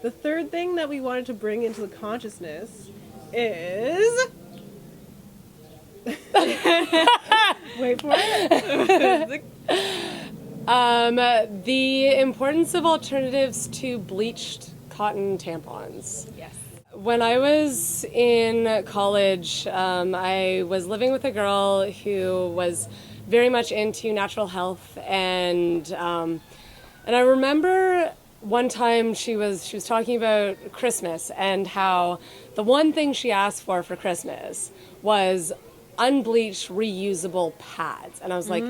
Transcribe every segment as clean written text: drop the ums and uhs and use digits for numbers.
The third thing that we wanted to bring into the consciousness is... Wait for it. The importance of alternatives to bleached cotton tampons. Yes. When I was in college, I was living with a girl who was very much into natural health, and I remember one time she was talking about Christmas and how the one thing she asked for Christmas was unbleached reusable pads, and I was like,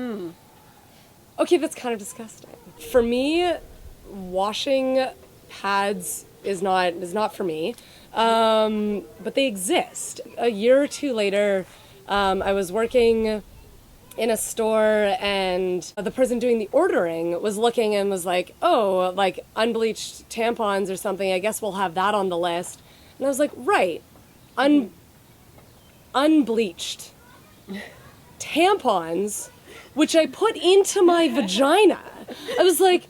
okay, that's kind of disgusting. For me, washing pads is not for me, but they exist. A year or two later, I was working in a store, and the person doing the ordering was looking and was like, oh, like unbleached tampons or something, I guess we'll have that on the list. And I was like, right, unbleached tampons, which I put into my vagina. I was like,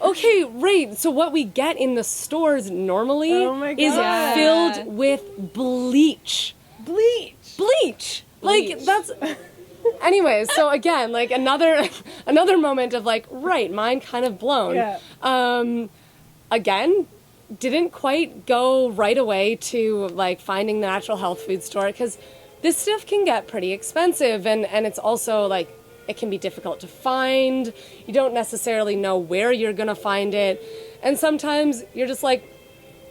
okay, right, so what we get in the stores normally is filled with bleach. Bleach! Like, that's... Anyways, so again, like another moment of like, right, mind kind of blown. Yeah. Again, didn't quite go right away to like finding the natural health food store, because this stuff can get pretty expensive, and it's also like, it can be difficult to find. You don't necessarily know where you're gonna find it, and sometimes you're just like,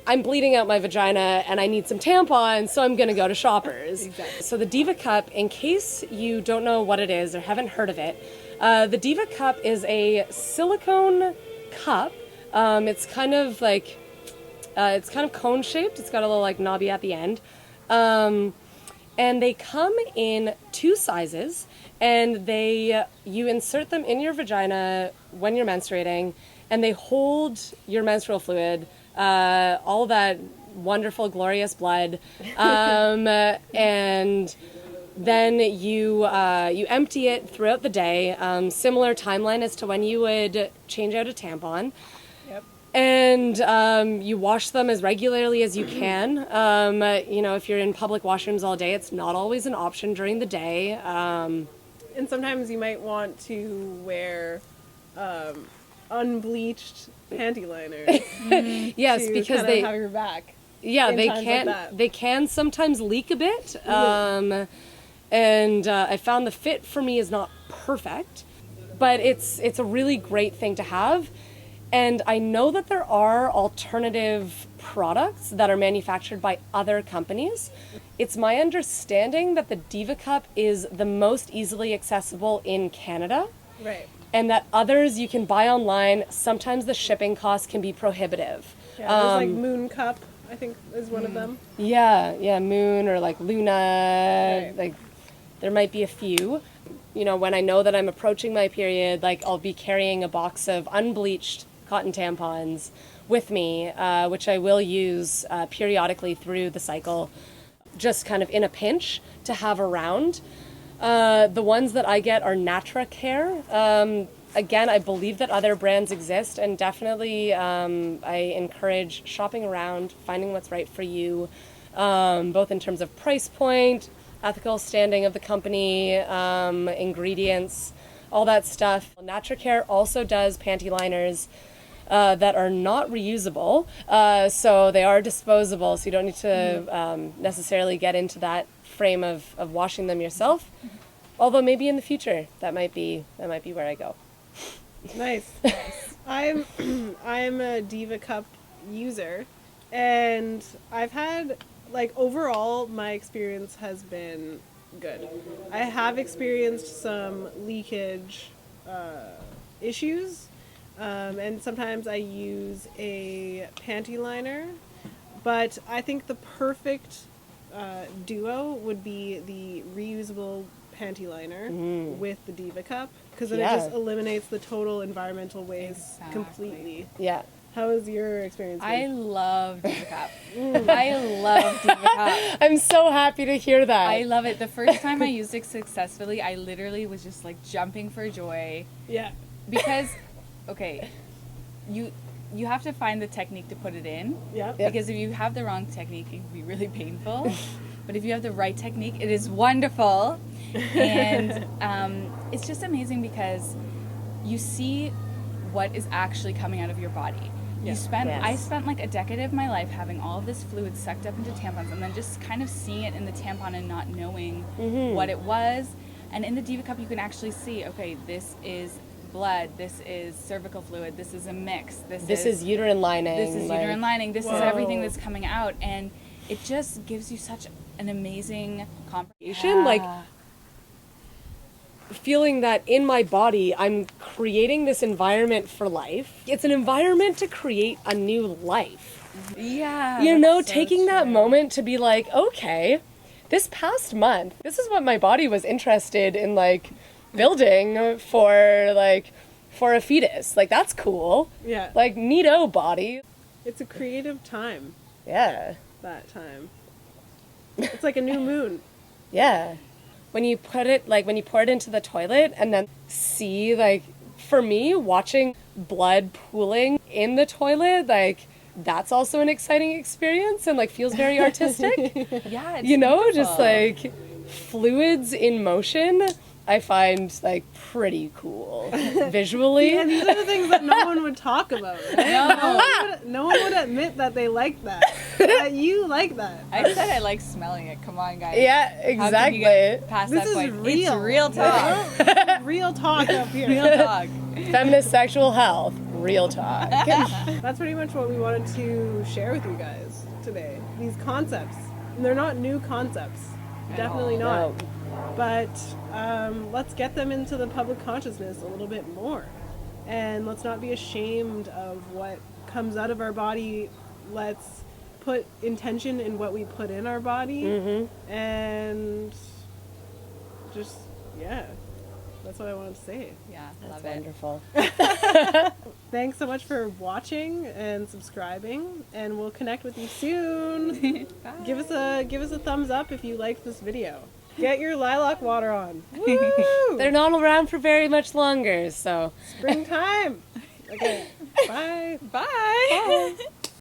I'm bleeding out my vagina and I need some tampons, so I'm gonna go to Shoppers. Exactly. So the Diva Cup, in case you don't know what it is or haven't heard of it, the Diva Cup is a silicone cup. It's kind of like, it's kind of cone shaped. It's got a little like knobby at the end. And they come in 2 sizes, and you insert them in your vagina when you're menstruating, and they hold your menstrual fluid, all that wonderful, glorious blood, and then you empty it throughout the day. Similar timeline as to when you would change out a tampon. Yep. And you wash them as regularly as you can. You know, if you're in public washrooms all day, it's not always an option during the day. And sometimes you might want to wear unbleached panty liners. Yes, to because kind of have your back. Yeah, in they times can. like that. They can sometimes leak a bit, and I found the fit for me is not perfect, but it's a really great thing to have. And I know that there are alternative products that are manufactured by other companies. It's my understanding that the Diva Cup is the most easily accessible in Canada. Right. And that others you can buy online. Sometimes the shipping costs can be prohibitive. Yeah, there's like Moon Cup, I think, is one of them. Yeah, Moon or like Luna. Right. Like, there might be a few. You know, when I know that I'm approaching my period, like I'll be carrying a box of unbleached cotton tampons with me, which I will use periodically through the cycle, just kind of in a pinch to have around. The ones that I get are Natra Care. Again, I believe that other brands exist, and definitely I encourage shopping around, finding what's right for you, both in terms of price point, ethical standing of the company, ingredients, all that stuff. Natra Care also does panty liners that are not reusable, so they are disposable, so you don't need to necessarily get into that frame of washing them yourself. Although maybe in the future that might be where I go. Nice. I'm a Diva Cup user, and I've had, like, overall my experience has been good. I have experienced some leakage issues, and sometimes I use a panty liner, but I think the perfect duo would be the reusable panty liner with the Diva Cup, because then it just eliminates the total environmental waste completely. Yeah. How was your experience? I love Diva Cup. I love Diva Cup. I'm so happy to hear that. I love it. The first time I used it successfully, I literally was just like jumping for joy. Yeah. Because, okay, you have to find the technique to put it in. Yeah. Because if you have the wrong technique, it can be really painful. But if you have the right technique, it is wonderful. And it's just amazing because you see what is actually coming out of your body. Yeah. I spent like a decade of my life having all of this fluid sucked up into tampons and then just kind of seeing it in the tampon and not knowing what it was. And in the Diva Cup, you can actually see, okay, this is blood, this is cervical fluid, this is a mix, this is uterine lining. this is like- uterine lining, this is Whoa. everything that's coming out. And it just gives you such an amazing Comprehension, like, feeling that in my body I'm creating this environment for life. It's an environment to create a new life. Yeah. You know, that's so taking that true. moment to be like, okay, this past month, this is what my body was interested in, like, building for a fetus. Like, that's cool. Yeah. Like, neato body. It's a creative time, Yeah. that time. It's like a new moon. Yeah. When you pour it into the toilet and then see, like, for me, watching blood pooling in the toilet, like, that's also an exciting experience and, like, feels very artistic. Yeah, it's You know, beautiful. just, like, fluids in motion, I find, like, pretty cool visually. And these are the things that no one would talk about, right? No one would admit that they like that. That you like that. I said I like smelling it. Come on, guys. Yeah, How can you exactly. get past This that is point? real. It's real talk. Real talk up here. Real talk. Feminist sexual health, real talk. That's pretty much what we wanted to share with you guys today. These concepts. And they're not new concepts. Definitely not. No. But let's get them into the public consciousness a little bit more. And let's not be ashamed of what comes out of our body. Let's put intention in what we put in our body. And just, yeah. That's what I wanted to say. Yeah, That's love it. wonderful. Thanks so much for watching and subscribing, and we'll connect with you soon. Give us a thumbs up if you liked this video. Get your lilac water on. Woo! They're not around for very much longer, so. Springtime. Okay. Bye. Bye.